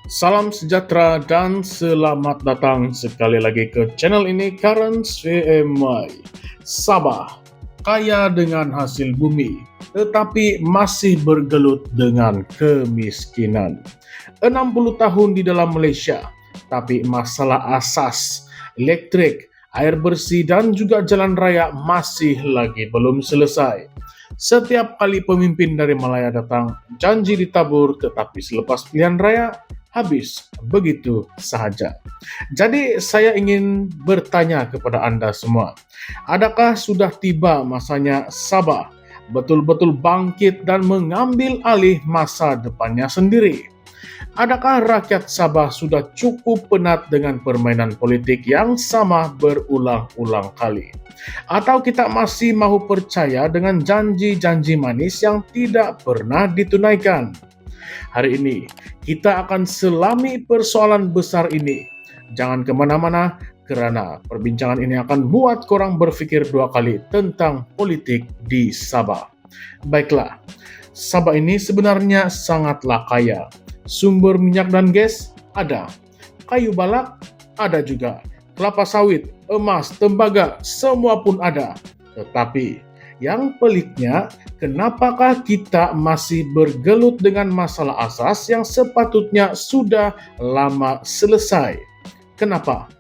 Salam sejahtera dan selamat datang sekali lagi ke channel ini Currents VMY. Sabah, kaya dengan hasil bumi, tetapi masih bergelut dengan kemiskinan. 60 tahun di dalam Malaysia, tapi masalah asas, listrik, air bersih dan juga jalan raya masih lagi belum selesai. Setiap kali pemimpin dari Malaya datang, janji ditabur, tetapi selepas pilihan raya, habis begitu saja. Jadi saya ingin bertanya kepada Anda semua, adakah sudah tiba masanya Sabah betul-betul bangkit dan mengambil alih masa depannya sendiri? Adakah rakyat Sabah sudah cukup penat dengan permainan politik yang sama berulang-ulang kali? Atau kita masih mau percaya dengan janji-janji manis yang tidak pernah ditunaikan? Hari ini kita akan selami persoalan besar ini. Jangan kemana-mana karena perbincangan ini akan buat korang berpikir dua kali tentang politik di Sabah. Baiklah, Sabah ini sebenarnya sangatlah kaya. Sumber minyak dan gas ada, kayu balak ada juga, kelapa sawit, emas, tembaga, semua pun ada. Tetapi yang peliknya, kenapakah kita masih bergelut dengan masalah asas yang sepatutnya sudah lama selesai? Kenapa?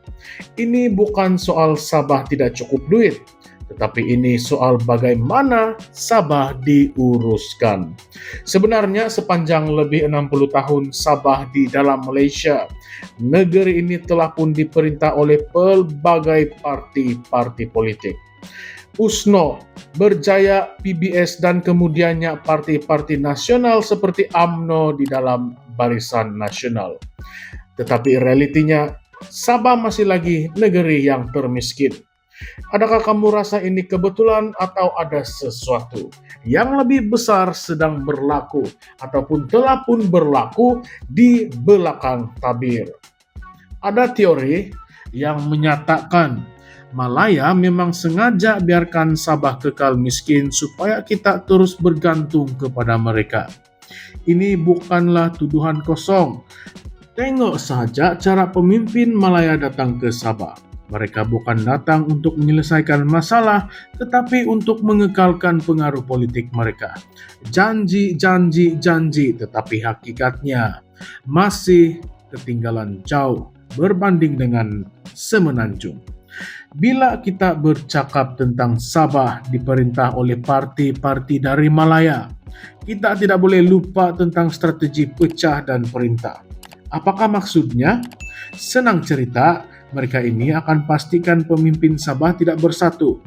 Ini bukan soal Sabah tidak cukup duit, tetapi ini soal bagaimana Sabah diuruskan. Sebenarnya sepanjang lebih 60 tahun Sabah di dalam Malaysia, negeri ini telah pun diperintah oleh pelbagai parti-parti politik. USNO, Berjaya, PBS, dan kemudiannya parti-parti nasional seperti UMNO di dalam Barisan Nasional. Tetapi realitinya, Sabah masih lagi negeri yang termiskin. Adakah kamu rasa ini kebetulan atau ada sesuatu yang lebih besar sedang berlaku ataupun telah pun berlaku di belakang tabir? Ada teori yang menyatakan Malaya memang sengaja biarkan Sabah kekal miskin supaya kita terus bergantung kepada mereka. Ini bukanlah tuduhan kosong. Tengok saja cara pemimpin Malaya datang ke Sabah. Mereka bukan datang untuk menyelesaikan masalah, tetapi untuk mengekalkan pengaruh politik mereka. Janji, janji, janji, tetapi hakikatnya masih ketinggalan jauh berbanding dengan semenanjung. Bila kita bercakap tentang Sabah diperintah oleh parti-parti dari Malaya, kita tidak boleh lupa tentang strategi pecah dan perintah. Apakah maksudnya? Senang cerita, mereka ini akan pastikan pemimpin Sabah tidak bersatu.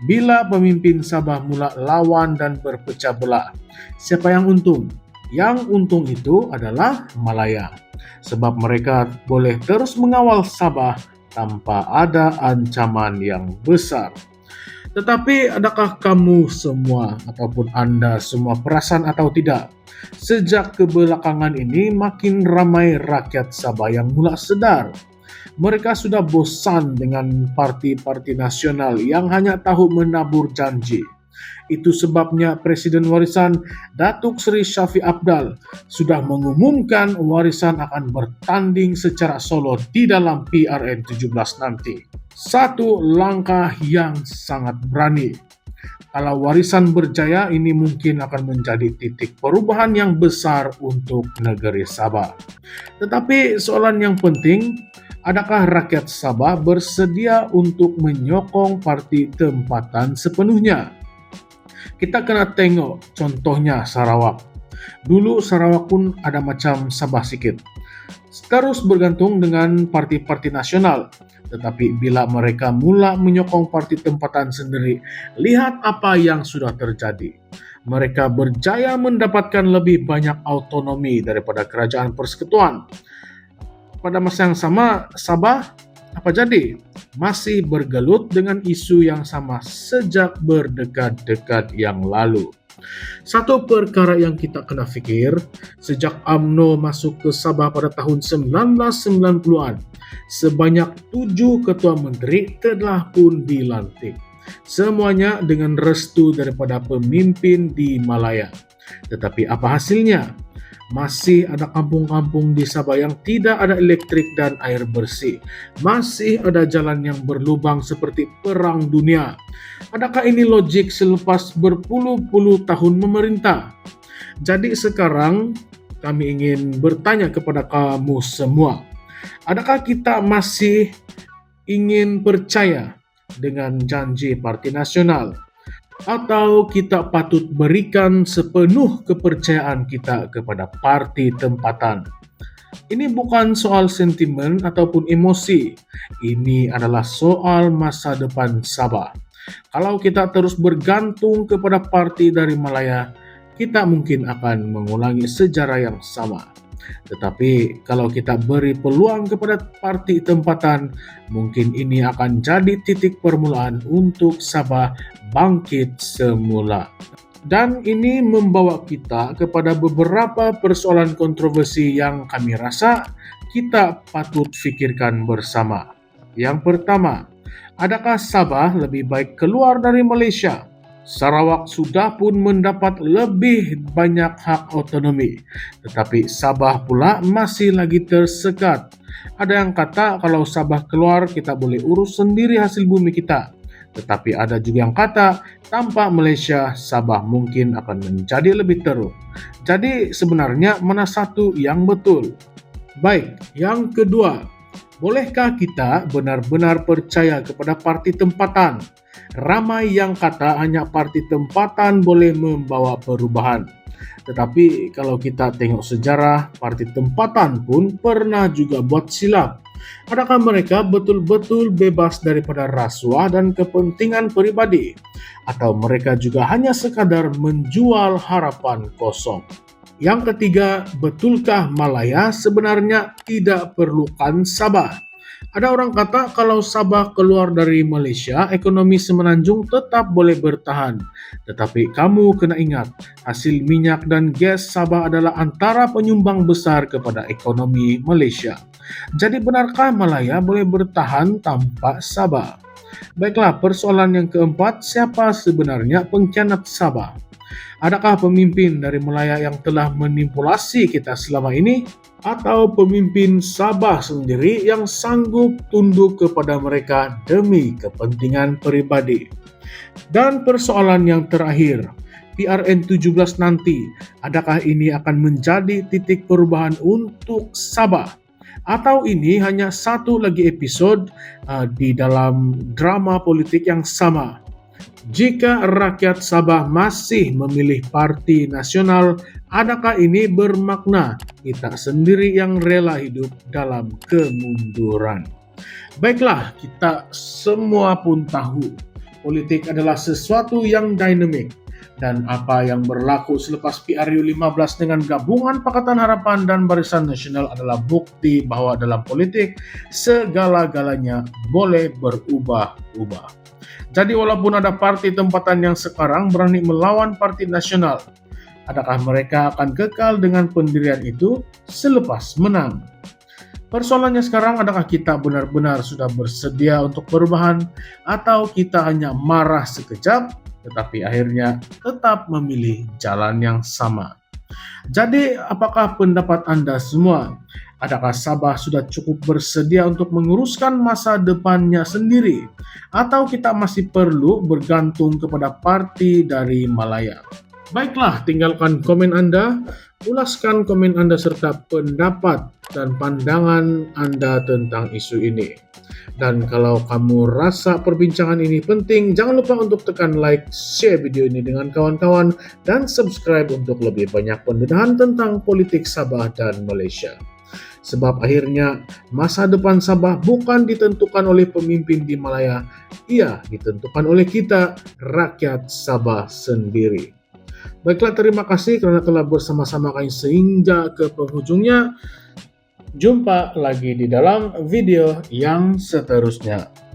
Bila pemimpin Sabah mula lawan dan berpecah belah, siapa yang untung? Yang untung itu adalah Malaya, sebab mereka boleh terus mengawal Sabah tanpa ada ancaman yang besar. Tetapi adakah kamu semua ataupun Anda semua perasan atau tidak? Sejak kebelakangan ini makin ramai rakyat Sabah yang mula sedar. Mereka sudah bosan dengan parti-parti nasional yang hanya tahu menabur janji. Itu sebabnya Presiden Warisan Datuk Seri Shafie Apdal sudah mengumumkan Warisan akan bertanding secara solo di dalam PRN 17 nanti. Satu langkah yang sangat berani. Kalau Warisan berjaya, ini mungkin akan menjadi titik perubahan yang besar untuk negeri Sabah. Tetapi soalan yang penting, adakah rakyat Sabah bersedia untuk menyokong parti tempatan sepenuhnya? Kita kena tengok contohnya Sarawak. Dulu Sarawak pun ada macam Sabah sikit. Terus bergantung dengan parti-parti nasional. Tetapi bila mereka mula menyokong parti tempatan sendiri, lihat apa yang sudah terjadi. Mereka berjaya mendapatkan lebih banyak autonomi daripada kerajaan persekutuan. Pada masa yang sama, Sabah apa jadi? Masih bergelut dengan isu yang sama sejak berdekad-dekad yang lalu. Satu perkara yang kita kena fikir, sejak UMNO masuk ke Sabah pada tahun 1990-an, sebanyak 7 ketua menteri telah pun dilantik. Semuanya dengan restu daripada pemimpin di Malaya. Tetapi apa hasilnya? Masih ada kampung-kampung di Sabah yang tidak ada listrik dan air bersih. Masih ada jalan yang berlubang seperti perang dunia. Adakah ini logik selepas berpuluh-puluh tahun memerintah? Jadi sekarang kami ingin bertanya kepada kamu semua. Adakah kita masih ingin percaya dengan janji Parti Nasional? Atau kita patut berikan sepenuh kepercayaan kita kepada parti tempatan? Ini bukan soal sentimen ataupun emosi. Ini adalah soal masa depan Sabah. Kalau kita terus bergantung kepada parti dari Malaya, kita mungkin akan mengulangi sejarah yang sama. Tetapi kalau kita beri peluang kepada parti tempatan, mungkin ini akan jadi titik permulaan untuk Sabah bangkit semula. Dan ini membawa kita kepada beberapa persoalan kontroversi yang kami rasa kita patut fikirkan bersama. Yang pertama, adakah Sabah lebih baik keluar dari Malaysia? Sarawak sudah pun mendapat lebih banyak hak otonomi, tetapi Sabah pula masih lagi tersekat. Ada yang kata kalau Sabah keluar kita boleh urus sendiri hasil bumi kita. Tetapi ada juga yang kata tanpa Malaysia Sabah mungkin akan menjadi lebih teruk. Jadi sebenarnya mana satu yang betul? Baik, yang kedua, bolehkah kita benar-benar percaya kepada parti tempatan? Ramai yang kata hanya parti tempatan boleh membawa perubahan. Tetapi kalau kita tengok sejarah, parti tempatan pun pernah juga buat silap. Adakah mereka betul-betul bebas daripada rasuah dan kepentingan pribadi? Atau mereka juga hanya sekadar menjual harapan kosong? Yang ketiga, betulkah Malaya sebenarnya tidak perlukan Sabah? Ada orang kata kalau Sabah keluar dari Malaysia, ekonomi semenanjung tetap boleh bertahan. Tetapi kamu kena ingat, hasil minyak dan gas Sabah adalah antara penyumbang besar kepada ekonomi Malaysia. Jadi benarkah Malaya boleh bertahan tanpa Sabah? Baiklah, persoalan yang keempat, siapa sebenarnya pengkhianat Sabah? Adakah pemimpin dari Malaya yang telah manipulasi kita selama ini? Atau pemimpin Sabah sendiri yang sanggup tunduk kepada mereka demi kepentingan pribadi? Dan persoalan yang terakhir, PRN 17 nanti, adakah ini akan menjadi titik perubahan untuk Sabah? Atau ini hanya satu lagi episode di dalam drama politik yang sama? Jika rakyat Sabah masih memilih Parti Nasional, adakah ini bermakna kita sendiri yang rela hidup dalam kemunduran? Baiklah, kita semua pun tahu politik adalah sesuatu yang dinamik, dan apa yang berlaku selepas PRU 15 dengan gabungan Pakatan Harapan dan Barisan Nasional adalah bukti bahwa dalam politik segala-galanya boleh berubah-ubah. Jadi walaupun ada parti tempatan yang sekarang berani melawan Parti Nasional, adakah mereka akan kekal dengan pendirian itu selepas menang? Persoalannya sekarang, adakah kita benar-benar sudah bersedia untuk perubahan, atau kita hanya marah sekejap tetapi akhirnya tetap memilih jalan yang sama? Jadi apakah pendapat Anda semua? Adakah Sabah sudah cukup bersedia untuk menguruskan masa depannya sendiri? Atau kita masih perlu bergantung kepada parti dari Malaya? Baiklah, tinggalkan komen Anda, ulaskan komen Anda serta pendapat dan pandangan Anda tentang isu ini. Dan kalau kamu rasa perbincangan ini penting, jangan lupa untuk tekan like, share video ini dengan kawan-kawan, dan subscribe untuk lebih banyak pendedahan tentang politik Sabah dan Malaysia. Sebab akhirnya masa depan Sabah bukan ditentukan oleh pemimpin di Malaya, ia ditentukan oleh kita, rakyat Sabah sendiri. Baiklah, terima kasih kerana telah bersama-sama kami sehingga ke penghujungnya. Jumpa lagi di dalam video yang seterusnya.